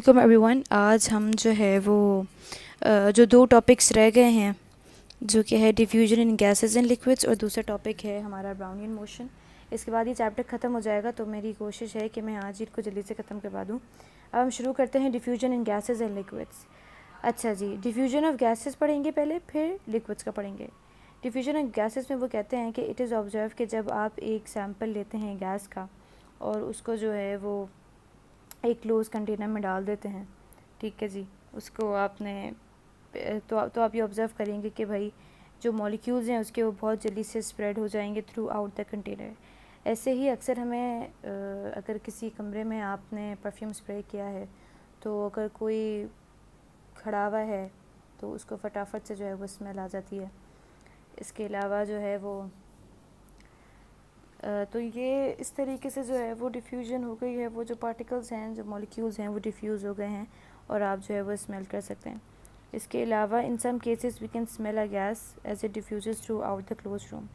Welcome everyone. आज हम जो है वो जो दो टॉपिक्स रह गए हैं, जो कि है diffusion in gases and liquids, और दूसरा टॉपिक है हमारा ब्राउनियन मोशन। इसके बाद ये चैप्टर ख़त्म हो जाएगा, तो मेरी कोशिश है कि मैं आज ही इसको जल्दी से ख़त्म करवा दूँ। अब हम शुरू करते हैं diffusion in gases and liquids. अच्छा जी, डिफ्यूजन ऑफ गैसेस पढ़ेंगे पहले, फिर लिक्विड्स का पढ़ेंगे। डिफ्यूजन ऑफ गैसेस में वो कहते हैं कि इट इज़ ऑब्जर्व कि जब आप एक सैम्पल लेते हैं गैस का और उसको जो है वो एक क्लोज कंटेनर में डाल देते हैं, ठीक है जी। उसको आपने तो आप ये ऑब्ज़र्व करेंगे कि भाई जो मॉलिक्यूल्स हैं उसके वो बहुत जल्दी से स्प्रेड हो जाएंगे थ्रू आउट द कंटेनर। ऐसे ही अक्सर हमें अगर किसी कमरे में आपने परफ्यूम स्प्रे किया है, तो अगर कोई खड़ा हुआ है तो उसको फटाफट से जो है वो स्मेल आ जाती है। इसके अलावा जो है वो तो ये इस तरीके से जो है वो डिफ्यूजन हो गई है। वो जो पार्टिकल्स हैं, जो मॉलिक्यूल्स हैं, वो डिफ्यूज़ हो गए हैं और आप जो है वो स्मेल कर सकते हैं। इसके अलावा in some cases we can smell a gas as it diffuses throughout the close room.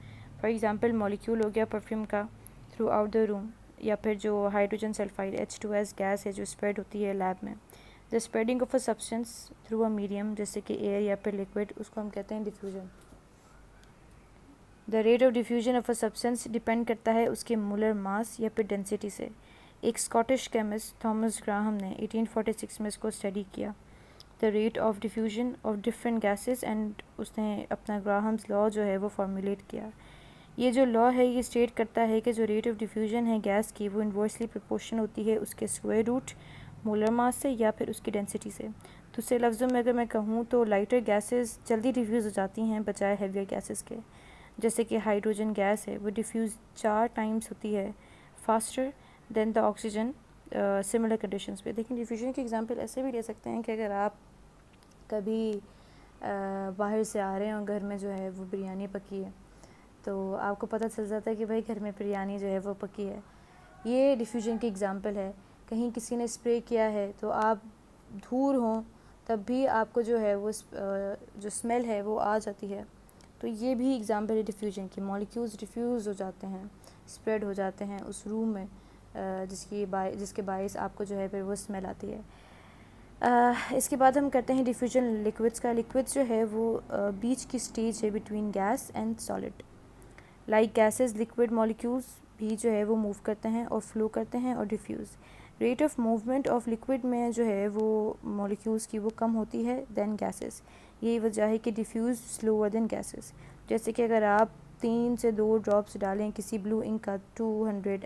For example molecule हो गया परफ्यूम का थ्रू आउट द रूम, या फिर जो हाइड्रोजन सल्फाइड H2S गैस है जो स्प्रेड होती है लैब में। The spreading of a substance through a medium, जैसे कि एयर या फिर लिक्विड, उसको हम कहते हैं diffusion. The rate of diffusion of a substance depend करता है उसके मोलर मास या फिर डेंसिटी से। एक स्कॉटिश केमिस्ट थॉमस ग्राहम ने 1846 में इसको स्टडी किया, the rate of diffusion of different gases, and उसने अपना ग्राहम्स लॉ जो है वो फॉर्मुलेट किया। ये जो लॉ है ये स्टेट करता है कि जो रेट ऑफ डिफ्यूजन है गैस की, वो इन्वर्सली प्रोपोर्शन होती है उसके स्क्वायर रूट मोलर मास से या फिर उसकी डेंसिटी से। दूसरे लफ्ज़ों में अगर मैं कहूँ तो लाइटर गैसेस जल्दी डिफ्यूज़ हो जाती हैं बजाय हैवियर गैसेस के। जैसे कि हाइड्रोजन गैस है वो डिफ्यूज़ 4 टाइम्स होती है faster than the oxygen similar conditions पे। लेकिन डिफ्यूजन की एग्जांपल ऐसे भी ले सकते हैं कि अगर आप कभी बाहर से आ रहे हैं और घर में जो है वो बिरयानी पकी है, तो आपको पता चल जाता है कि भाई घर में बिरयानी जो है वो पकी है। ये डिफ्यूजन की एग्जांपल है। कहीं किसी ने स्प्रे किया है तो आप दूर हों तब भी आपको जो है वो जो स्मेल है वो आ जाती है। तो ये भी एग्जांपल है डिफ्यूजन की। मॉलिक्यूल्स डिफ्यूज़ हो जाते हैं, स्प्रेड हो जाते हैं उस रूम में जिसके बायस आपको जो है फिर वो स्मेल आती है। इसके बाद हम करते हैं डिफ्यूजन लिक्विड्स का। लिक्विड्स जो है वो बीच की स्टेज है between gas and solid. Like gases liquid molecules भी जो है वो मूव करते हैं और फ्लो करते हैं और diffuse. Rate of movement of liquid में जो है वो मॉलिक्यूल्स की वो कम होती है देन गैसेस। यही वजह है कि डिफ्यूज़ स्लोअर देन गैसेस। जैसे कि अगर आप 3 से 2 ड्रॉप्स डालें किसी ब्लू इंक का 200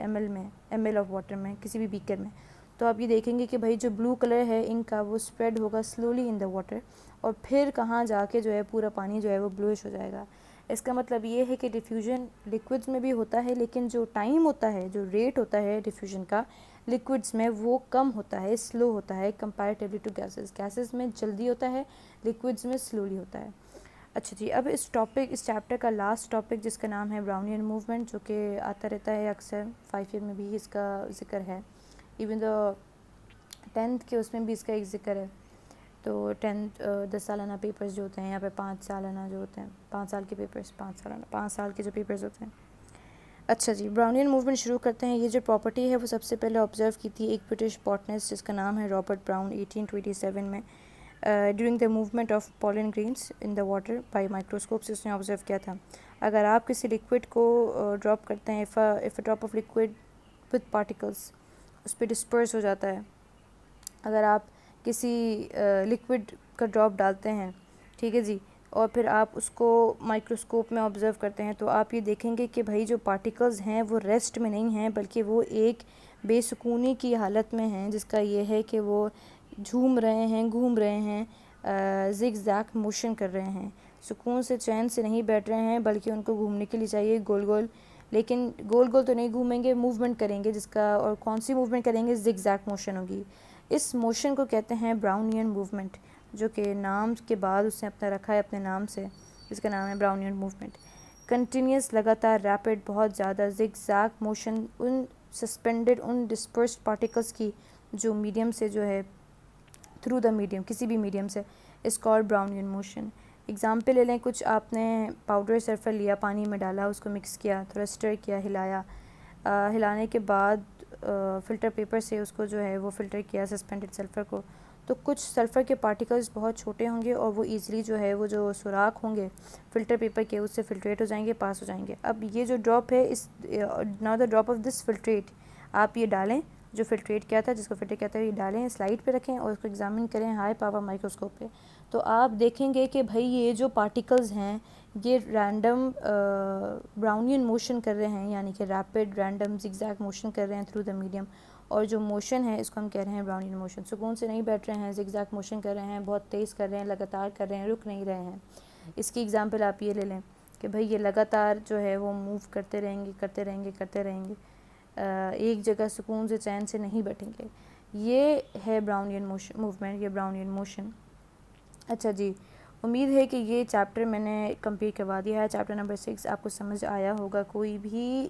ml ऑफ वाटर में, किसी भी बीकर में, तो आप ये देखेंगे कि भाई जो ब्लू कलर है इंक का वो स्प्रेड होगा स्लोली इन द वाटर, और फिर कहाँ जाके जो है पूरा पानी जो है वो ब्लूइश हो जाएगा। इसका मतलब ये है कि डिफ्यूजन लिक्विड्स में भी होता है, लेकिन जो टाइम होता है, जो रेट होता है डिफ्यूजन का लिक्विड्स में, वो कम होता है, स्लो होता है कंपैरेटिवली टू गैसेस। गैसेस में जल्दी होता है, लिक्विड्स में स्लोली होता है। अच्छा जी, अब इस चैप्टर का लास्ट टॉपिक जिसका नाम है ब्राउनियन मूवमेंट, जो कि आता रहता है अक्सर 5 ईयर में भी इसका जिक्र है। इवन द 10th के उसमें भी इसका एक जिक्र है। तो 10 सालाना पेपर्स जो होते हैं, यहाँ पे 5 सालाना जो होते हैं, 5 साल के पेपर्स, 5 साल के जो पेपर्स होते हैं। अच्छा जी, ब्राउनियन मूवमेंट शुरू करते हैं। ये जो प्रॉपर्टी है वो सबसे पहले ऑब्जर्व की थी एक ब्रिटिश बॉटनिस्ट जिसका नाम है रॉबर्ट ब्राउन 1827 में। During the movement of pollen grains in the water bye microscope से उसने ऑब्जर्व किया था। अगर आप किसी लिक्विड को ड्रॉप करते हैं, if a drop of liquid with particles उस पर डिस्पर्स हो जाता है। अगर आप किसी लिक्विड का ड्रॉप डालते हैं, ठीक है जी, और फिर आप उसको माइक्रोस्कोप में ऑब्ज़र्व करते हैं, तो आप ये देखेंगे कि भाई जो पार्टिकल्स हैं वो रेस्ट में नहीं हैं, बल्कि वो एक बेसुकूनी की हालत में हैं, जिसका ये है कि वो झूम रहे हैं, घूम रहे हैं, जिग जैग मोशन कर रहे हैं। सुकून से चैन से नहीं बैठ रहे हैं, बल्कि उनको घूमने के लिए चाहिए गोल गोल। लेकिन गोल गोल तो नहीं घूमेंगे, मूवमेंट करेंगे, जिसका, और कौन सी मूवमेंट करेंगे, जिग जैग मोशन होगी। इस मोशन को कहते हैं ब्राउनियन मूवमेंट, जो कि नाम के बाद उसने अपना रखा है अपने नाम से, जिसका नाम है ब्राउनियन मूवमेंट। कंटिन्यूस, लगातार, रैपिड, बहुत ज़्यादा जिग जैग मोशन उन सस्पेंडेड, उन डिस्पर्स्ड पार्टिकल्स की जो मीडियम से जो है थ्रू द मीडियम, किसी भी मीडियम से, इस कॉल्ड ब्राउनियन मोशन। एग्जाम्पल ले लें, कुछ आपने पाउडर सल्फर लिया, पानी में डाला, उसको मिक्स किया, थोड़ा स्टर किया, हिलाया, हिलाने के बाद फ़िल्टर पेपर से उसको जो है वो फ़िल्टर किया सस्पेंडेड सल्फ़र को, तो कुछ सल्फ़र के पार्टिकल्स बहुत छोटे होंगे और वो ईज़िली जो है वो जो सुराख होंगे फ़िल्टर पेपर के उससे फ़िल्ट्रेट हो जाएंगे, पास हो जाएंगे। अब ये जो ड्रॉप है, इस now the drop of this filtrate, आप ये डालें जो फ़िल्ट्रेट किया था, जिसको फ़िल्टर किया था, ये डालें, स्लाइड पे रखें और उसको एग्ज़ामिन करें हाई पावर माइक्रोस्कोप पे, तो आप देखेंगे कि भाई ये जो पार्टिकल्स हैं ये रैंडम ब्राउनियन मोशन कर रहे हैं, यानी कि रैपिड रैंडम ज़िगज़ैग मोशन कर रहे हैं थ्रू द मीडियम। और जो मोशन है इसको हम कह रहे हैं ब्राउनियन मोशन। सुकून से नहीं बैठ रहे हैं, ज़िगज़ैग मोशन कर रहे हैं, बहुत तेज़ कर रहे हैं, लगातार कर रहे हैं, रुक नहीं रहे हैं। इसकी एग्ज़ाम्पल आप ये ले लें कि भाई ये लगातार जो है वो मूव करते रहेंगे करते रहेंगे करते रहेंगे, एक जगह सुकून से चैन से नहीं बैठेंगे। ये है ब्राउनियन मोशन मूवमेंट, ये ब्राउनियन मोशन। अच्छा जी, उम्मीद है कि ये चैप्टर मैंने कंप्लीट करवा दिया है। चैप्टर नंबर 6 आपको समझ आया होगा। कोई भी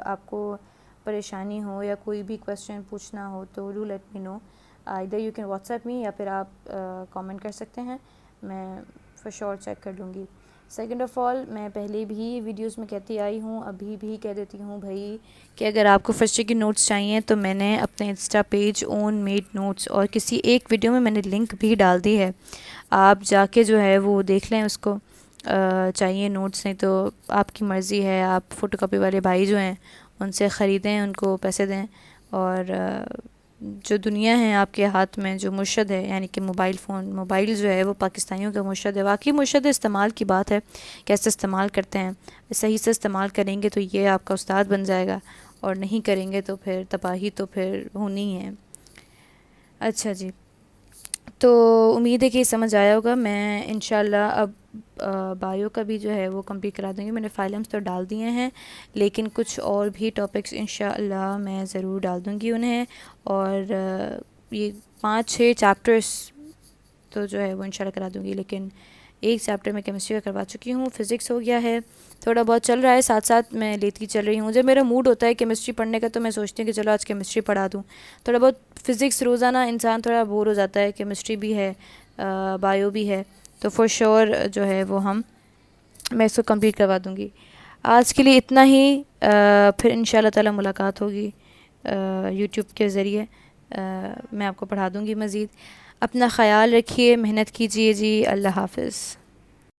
आपको परेशानी हो या कोई भी क्वेश्चन पूछना हो तो do let me know, either you can WhatsApp me या फिर आप कमेंट कर सकते हैं, मैं फॉर श्योर चेक कर लूँगी। सेकंड ऑफ़ ऑल, मैं पहले भी वीडियोस में कहती आई हूँ, अभी भी कह देती हूँ भाई कि अगर आपको फर्स्ट ईयर की नोट्स चाहिए तो मैंने अपने Insta page own made notes और किसी एक वीडियो में मैंने लिंक भी डाल दी है, आप जाके जो है वो देख लें उसको। चाहिए नोट्स, नहीं तो आपकी मर्ज़ी है, आप फ़ोटोकॉपी वाले भाई जो हैं उनसे ख़रीदें, उनको पैसे दें। और जो दुनिया है आपके हाथ में, जो मुर्शद है यानी कि मोबाइल जो है वो पाकिस्तानियों का मुर्शद है। वाकई मुर्शद इस्तेमाल की बात है, कैसे इस्तेमाल करते हैं। सही से इस्तेमाल करेंगे तो ये आपका उस्ताद बन जाएगा, और नहीं करेंगे तो फिर तबाही तो फिर होनी है। अच्छा जी, तो उम्मीद है कि समझ आया होगा। मैं इंशाल्लाह अब बायो का भी जो है वो कंप्लीट करा दूँगी। मैंने फाइलम्स तो डाल दिए हैं, लेकिन कुछ और भी टॉपिक्स इंशाल्लाह मैं ज़रूर डाल दूँगी उन्हें। और ये 5-6 चैप्टर्स तो जो है वो इंशाल्लाह करा दूँगी, लेकिन एक चैप्टर मैं केमिस्ट्री का करवा चुकी हूँ। फ़िज़िक्स हो गया है, थोड़ा बहुत चल रहा है, साथ साथ मैं लेती चल रही हूँ। जब मेरा मूड होता है केमिस्ट्री पढ़ने का तो मैं सोचती हूँ कि चलो आज केमिस्ट्री पढ़ा दूँ। थोड़ा बहुत फ़िज़िक्स, रोज़ाना इंसान थोड़ा बोर हो जाता है, केमिस्ट्री भी है, बायो भी है, तो फॉर श्योर जो है वो मैं इसको कंप्लीट करवा दूँगी। आज के लिए इतना ही, फिर इंशाल्लाह ताला मुलाकात होगी यूट्यूब के ज़रिए। मैं आपको पढ़ा दूँगी मज़ीद। अपना ख़याल रखिए, मेहनत कीजिए जी। अल्लाह हाफ़िज़।